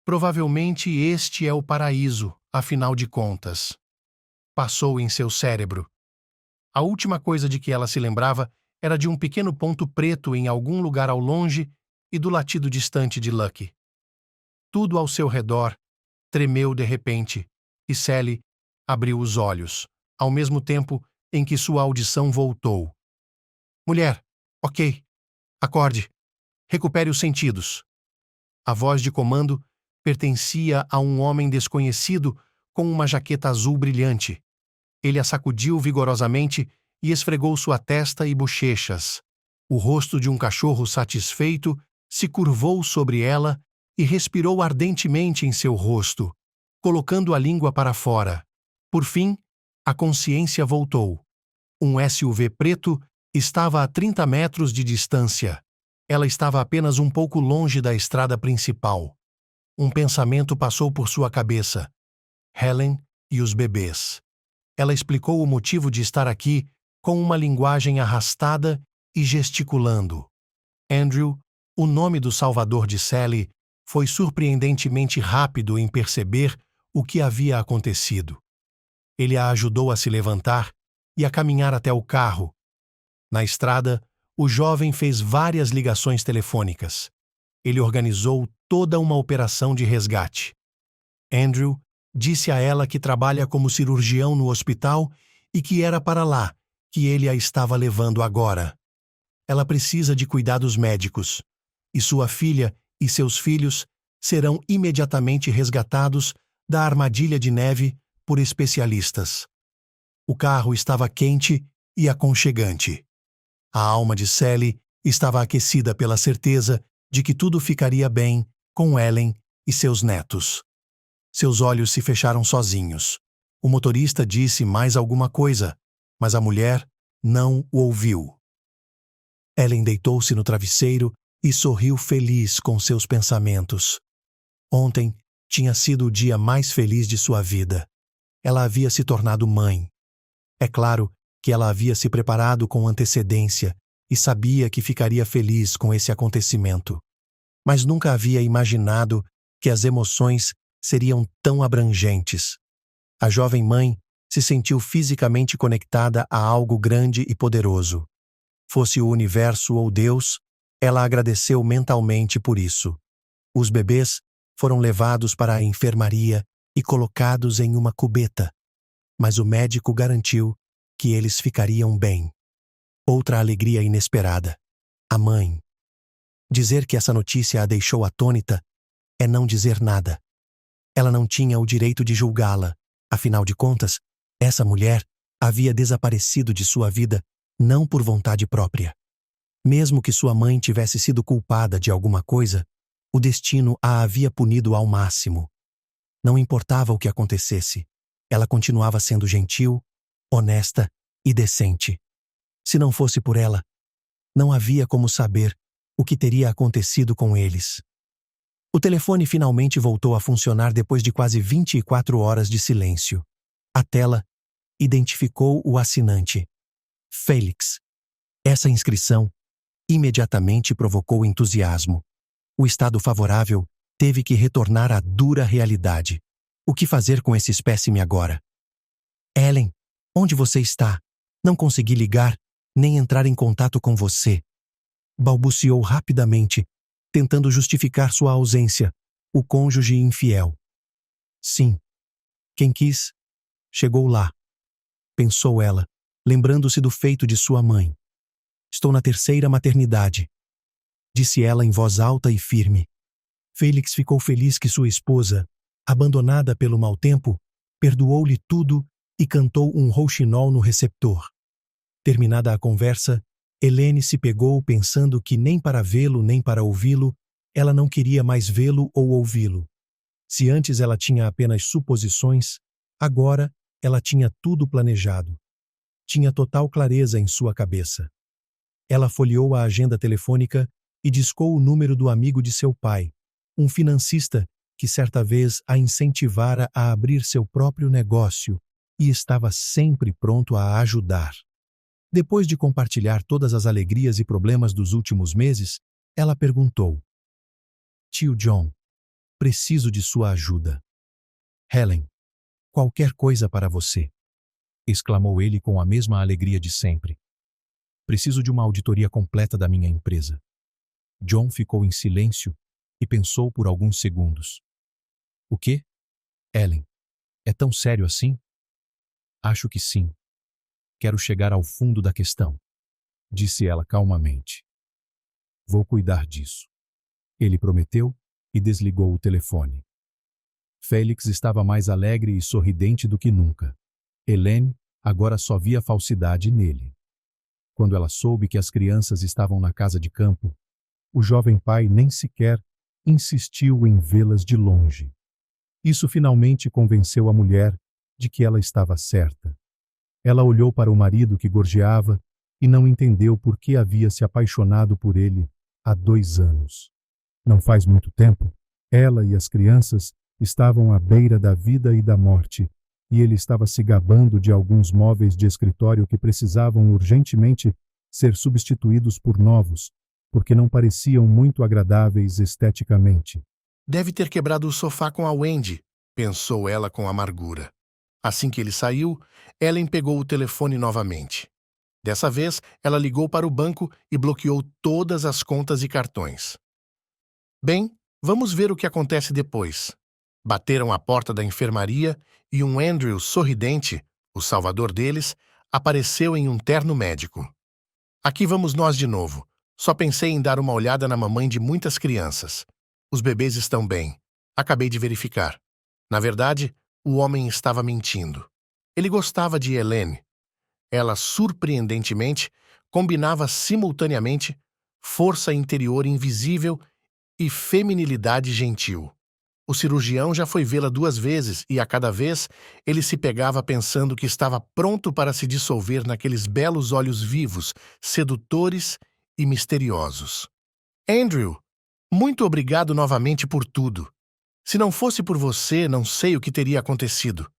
Provavelmente este é o paraíso, afinal de contas. Passou em seu cérebro. A última coisa de que ela se lembrava era de um pequeno ponto preto em algum lugar ao longe e do latido distante de Lucky. Tudo ao seu redor tremeu de repente e Sally abriu os olhos, ao mesmo tempo em que sua audição voltou. Mulher, ok, acorde, recupere os sentidos. A voz de comando pertencia a um homem desconhecido com uma jaqueta azul brilhante. Ele a sacudiu vigorosamente e esfregou sua testa e bochechas. O rosto de um cachorro satisfeito se curvou sobre ela e respirou ardentemente em seu rosto, colocando a língua para fora. Por fim, a consciência voltou. Um SUV preto estava a 30 metros de distância. Ela estava apenas um pouco longe da estrada principal. Um pensamento passou por sua cabeça. Helen e os bebês. Ela explicou o motivo de estar aqui com uma linguagem arrastada e gesticulando. Andrew, o nome do salvador de Sally, foi surpreendentemente rápido em perceber o que havia acontecido. Ele a ajudou a se levantar e a caminhar até o carro. Na estrada, o jovem fez várias ligações telefônicas. Ele organizou toda uma operação de resgate. Andrew disse a ela que trabalha como cirurgião no hospital e que era para lá que ele a estava levando agora. Ela precisa de cuidados médicos, e sua filha e seus filhos serão imediatamente resgatados da armadilha de neve por especialistas. O carro estava quente e aconchegante. A alma de Sally estava aquecida pela certeza de que tudo ficaria bem com Ellen e seus netos. Seus olhos se fecharam sozinhos. O motorista disse mais alguma coisa, mas a mulher não o ouviu. Ellen deitou-se no travesseiro e sorriu feliz com seus pensamentos. Ontem tinha sido o dia mais feliz de sua vida. Ela havia se tornado mãe. É claro que ela havia se preparado com antecedência e sabia que ficaria feliz com esse acontecimento. Mas nunca havia imaginado que as emoções seriam tão abrangentes. A jovem mãe se sentiu fisicamente conectada a algo grande e poderoso. Fosse o universo ou Deus, ela agradeceu mentalmente por isso. Os bebês foram levados para a enfermaria e colocados em uma cubeta, mas o médico garantiu que eles ficariam bem. Outra alegria inesperada. A mãe. Dizer que essa notícia a deixou atônita é não dizer nada. Ela não tinha o direito de julgá-la. Afinal de contas, essa mulher havia desaparecido de sua vida não por vontade própria. Mesmo que sua mãe tivesse sido culpada de alguma coisa, o destino a havia punido ao máximo. Não importava o que acontecesse, ela continuava sendo gentil, honesta e decente. Se não fosse por ela, não havia como saber o que teria acontecido com eles. O telefone finalmente voltou a funcionar depois de quase 24 horas de silêncio. A tela identificou o assinante. Félix. Essa inscrição imediatamente provocou entusiasmo. O estado favorável teve que retornar à dura realidade. O que fazer com esse espécime agora? Ellen, onde você está? Não consegui ligar, nem entrar em contato com você. Balbuciou rapidamente, tentando justificar sua ausência, o cônjuge infiel. Sim. Quem quis, chegou lá. Pensou ela, lembrando-se do feito de sua mãe. Estou na terceira maternidade, disse ela em voz alta e firme. Félix ficou feliz que sua esposa, abandonada pelo mau tempo, perdoou-lhe tudo e cantou um rouxinol no receptor. Terminada a conversa, Helene se pegou pensando que nem para vê-lo nem para ouvi-lo, ela não queria mais vê-lo ou ouvi-lo. Se antes ela tinha apenas suposições, agora ela tinha tudo planejado. Tinha total clareza em sua cabeça. Ela folheou a agenda telefônica e discou o número do amigo de seu pai, um financista que certa vez a incentivara a abrir seu próprio negócio e estava sempre pronto a ajudar. Depois de compartilhar todas as alegrias e problemas dos últimos meses, ela perguntou: Tio John, preciso de sua ajuda. Helen, qualquer coisa para você, exclamou ele com a mesma alegria de sempre. Preciso de uma auditoria completa da minha empresa. John ficou em silêncio e pensou por alguns segundos. O quê? Helen, é tão sério assim? Acho que sim. Quero chegar ao fundo da questão, disse ela calmamente. Vou cuidar disso. Ele prometeu e desligou o telefone. Félix estava mais alegre e sorridente do que nunca. Helene agora só via falsidade nele. Quando ela soube que as crianças estavam na casa de campo, o jovem pai nem sequer insistiu em vê-las de longe. Isso finalmente convenceu a mulher de que ela estava certa. Ela olhou para o marido que gorjeava e não entendeu por que havia se apaixonado por ele há 2 anos. Não faz muito tempo, ela e as crianças estavam à beira da vida e da morte, e ele estava se gabando de alguns móveis de escritório que precisavam urgentemente ser substituídos por novos, porque não pareciam muito agradáveis esteticamente. Deve ter quebrado o sofá com a Wendy, pensou ela com amargura. Assim que ele saiu, Ellen pegou o telefone novamente. Dessa vez, ela ligou para o banco e bloqueou todas as contas e cartões. Bem, vamos ver o que acontece depois. Bateram à porta da enfermaria e um Andrew sorridente, o salvador deles, apareceu em um terno médico. Aqui vamos nós de novo. Só pensei em dar uma olhada na mamãe de muitas crianças. Os bebês estão bem. Acabei de verificar. Na verdade, o homem estava mentindo. Ele gostava de Helene. Ela, surpreendentemente, combinava simultaneamente força interior invisível e feminilidade gentil. O cirurgião já foi vê-la 2 vezes e, a cada vez, ele se pegava pensando que estava pronto para se dissolver naqueles belos olhos vivos, sedutores e misteriosos. Andrew, muito obrigado novamente por tudo. Se não fosse por você, não sei o que teria acontecido.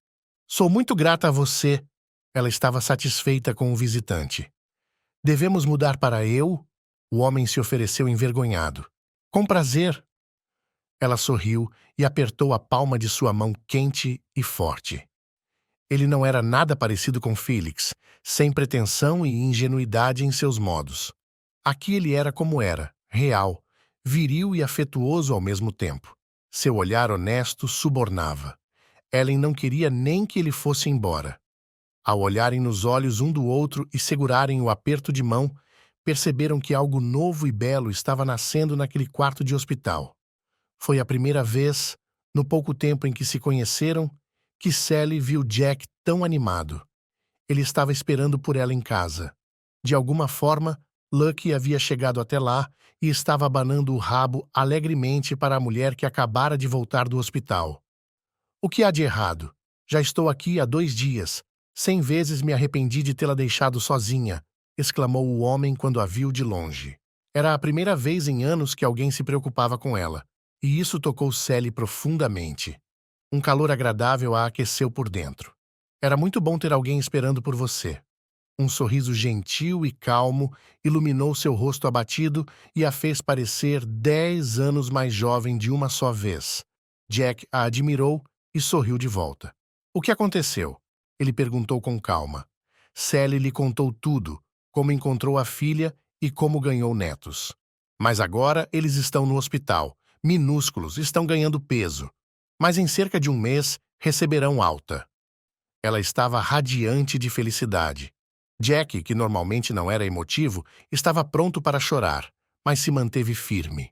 Sou muito grata a você. Ela estava satisfeita com o visitante. Devemos mudar para eu? O homem se ofereceu envergonhado. Com prazer. Ela sorriu e apertou a palma de sua mão quente e forte. Ele não era nada parecido com Felix, sem pretensão e ingenuidade em seus modos. Aqui ele era como era, real, viril e afetuoso ao mesmo tempo. Seu olhar honesto subornava. Ellen não queria nem que ele fosse embora. Ao olharem nos olhos um do outro e segurarem o aperto de mão, perceberam que algo novo e belo estava nascendo naquele quarto de hospital. Foi a primeira vez, no pouco tempo em que se conheceram, que Sally viu Jack tão animado. Ele estava esperando por ela em casa. De alguma forma, Lucky havia chegado até lá e estava abanando o rabo alegremente para a mulher que acabara de voltar do hospital. O que há de errado? Já estou aqui há 2 dias. 100 vezes me arrependi de tê-la deixado sozinha, exclamou o homem quando a viu de longe. Era a primeira vez em anos que alguém se preocupava com ela, e isso tocou Sally profundamente. Um calor agradável a aqueceu por dentro. Era muito bom ter alguém esperando por você. Um sorriso gentil e calmo iluminou seu rosto abatido e a fez parecer 10 anos mais jovem de uma só vez. Jack a admirou e sorriu de volta. O que aconteceu? Ele perguntou com calma. Sally lhe contou tudo, como encontrou a filha e como ganhou netos. Mas agora eles estão no hospital, minúsculos, estão ganhando peso. Mas em cerca de 1 mês receberão alta. Ela estava radiante de felicidade. Jack, que normalmente não era emotivo, estava pronto para chorar, mas se manteve firme.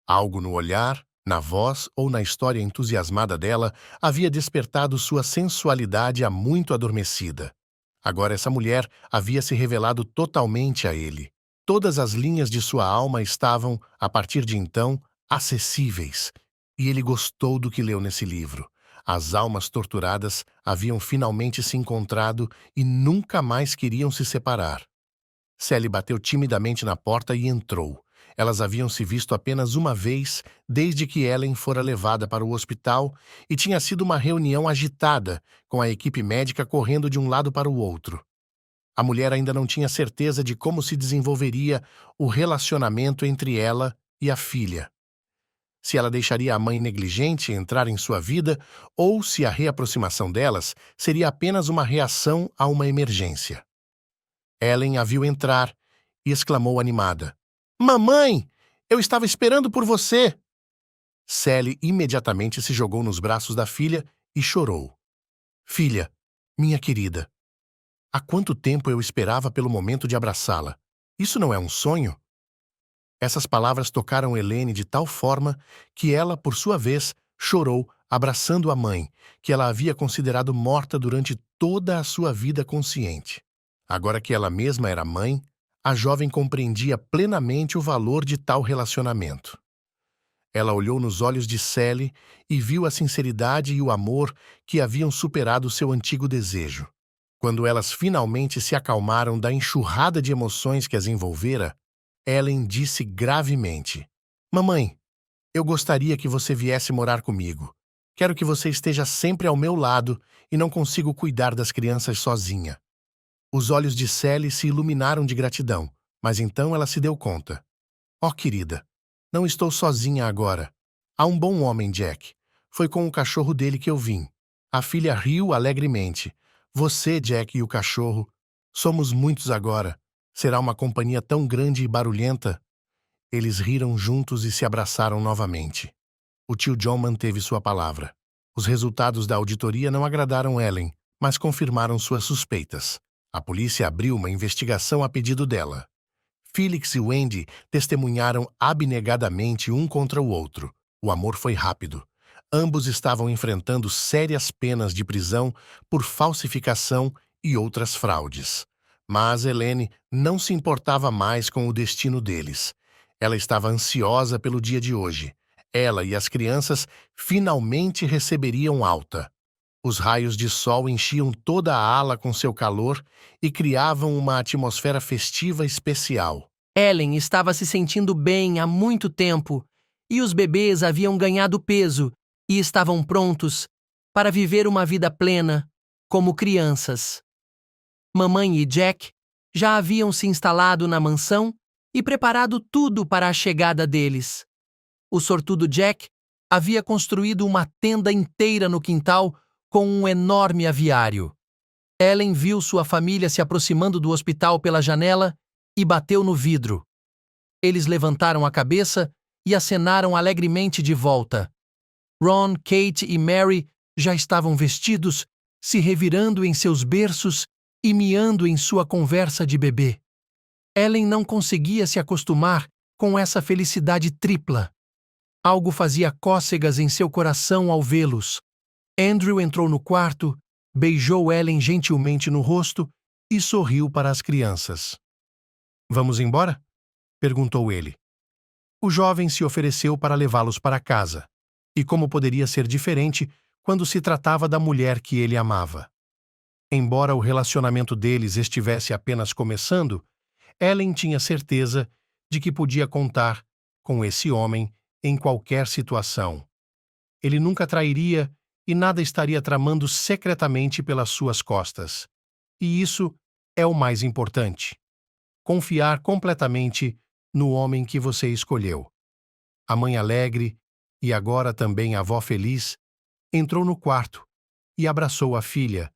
Algo no olhar, na voz ou na história entusiasmada dela havia despertado sua sensualidade há muito adormecida. Agora essa mulher havia se revelado totalmente a ele. Todas as linhas de sua alma estavam, a partir de então, acessíveis. E ele gostou do que leu nesse livro. As almas torturadas haviam finalmente se encontrado e nunca mais queriam se separar. Sally bateu timidamente na porta e entrou. Elas haviam se visto apenas uma vez desde que Ellen fora levada para o hospital e tinha sido uma reunião agitada, com a equipe médica correndo de um lado para o outro. A mulher ainda não tinha certeza de como se desenvolveria o relacionamento entre ela e a filha. Se ela deixaria a mãe negligente entrar em sua vida ou se a reaproximação delas seria apenas uma reação a uma emergência. Ellen a viu entrar e exclamou animada. Mamãe! Eu estava esperando por você! Sally imediatamente se jogou nos braços da filha e chorou. Filha, minha querida, há quanto tempo eu esperava pelo momento de abraçá-la? Isso não é um sonho? Essas palavras tocaram Helene de tal forma que ela, por sua vez, chorou, abraçando a mãe, que ela havia considerado morta durante toda a sua vida consciente. Agora que ela mesma era mãe, a jovem compreendia plenamente o valor de tal relacionamento. Ela olhou nos olhos de Sally e viu a sinceridade e o amor que haviam superado seu antigo desejo. Quando elas finalmente se acalmaram da enxurrada de emoções que as envolvera, Ellen disse gravemente: Mamãe, eu gostaria que você viesse morar comigo. Quero que você esteja sempre ao meu lado e não consigo cuidar das crianças sozinha. Os olhos de Sally se iluminaram de gratidão, mas então ela se deu conta. Oh, querida, não estou sozinha agora. Há um bom homem, Jack. Foi com o cachorro dele que eu vim. A filha riu alegremente. Você, Jack e o cachorro. Somos muitos agora. Será uma companhia tão grande e barulhenta. Eles riram juntos e se abraçaram novamente. O tio John manteve sua palavra. Os resultados da auditoria não agradaram Ellen, mas confirmaram suas suspeitas. A polícia abriu uma investigação a pedido dela. Felix e Wendy testemunharam abnegadamente um contra o outro. O amor foi rápido. Ambos estavam enfrentando sérias penas de prisão por falsificação e outras fraudes. Mas Helene não se importava mais com o destino deles. Ela estava ansiosa pelo dia de hoje. Ela e as crianças finalmente receberiam alta. Os raios de sol enchiam toda a ala com seu calor e criavam uma atmosfera festiva especial. Ellen estava se sentindo bem há muito tempo e os bebês haviam ganhado peso e estavam prontos para viver uma vida plena, como crianças. Mamãe e Jack já haviam se instalado na mansão e preparado tudo para a chegada deles. O sortudo Jack havia construído uma tenda inteira no quintal com um enorme aviário. Ellen viu sua família se aproximando do hospital pela janela e bateu no vidro. Eles levantaram a cabeça e acenaram alegremente de volta. Ron, Kate e Mary já estavam vestidos, se revirando em seus berços e miando em sua conversa de bebê. Ellen não conseguia se acostumar com essa felicidade tripla. Algo fazia cócegas em seu coração ao vê-los. Andrew entrou no quarto, beijou Ellen gentilmente no rosto e sorriu para as crianças. Vamos embora? Perguntou ele. O jovem se ofereceu para levá-los para casa. E como poderia ser diferente quando se tratava da mulher que ele amava? Embora o relacionamento deles estivesse apenas começando, Ellen tinha certeza de que podia contar com esse homem em qualquer situação. Ele nunca trairia e nada estaria tramando secretamente pelas suas costas. E isso é o mais importante. Confiar completamente no homem que você escolheu. A mãe alegre, e agora também a avó feliz, entrou no quarto e abraçou a filha,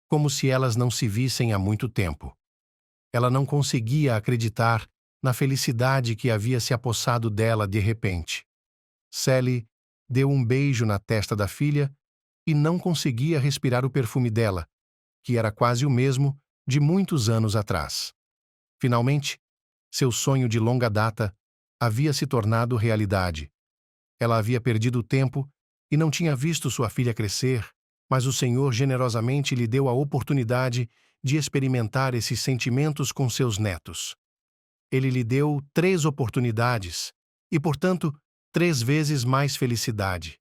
como se elas não se vissem há muito tempo. Ela não conseguia acreditar na felicidade que havia se apossado dela de repente. Sally deu um beijo na testa da filha e não conseguia respirar o perfume dela, que era quase o mesmo de muitos anos atrás. Finalmente, seu sonho de longa data havia se tornado realidade. Ela havia perdido o tempo e não tinha visto sua filha crescer, mas o Senhor generosamente lhe deu a oportunidade de experimentar esses sentimentos com seus netos. Ele lhe deu 3 oportunidades e, portanto, 3 vezes mais felicidade.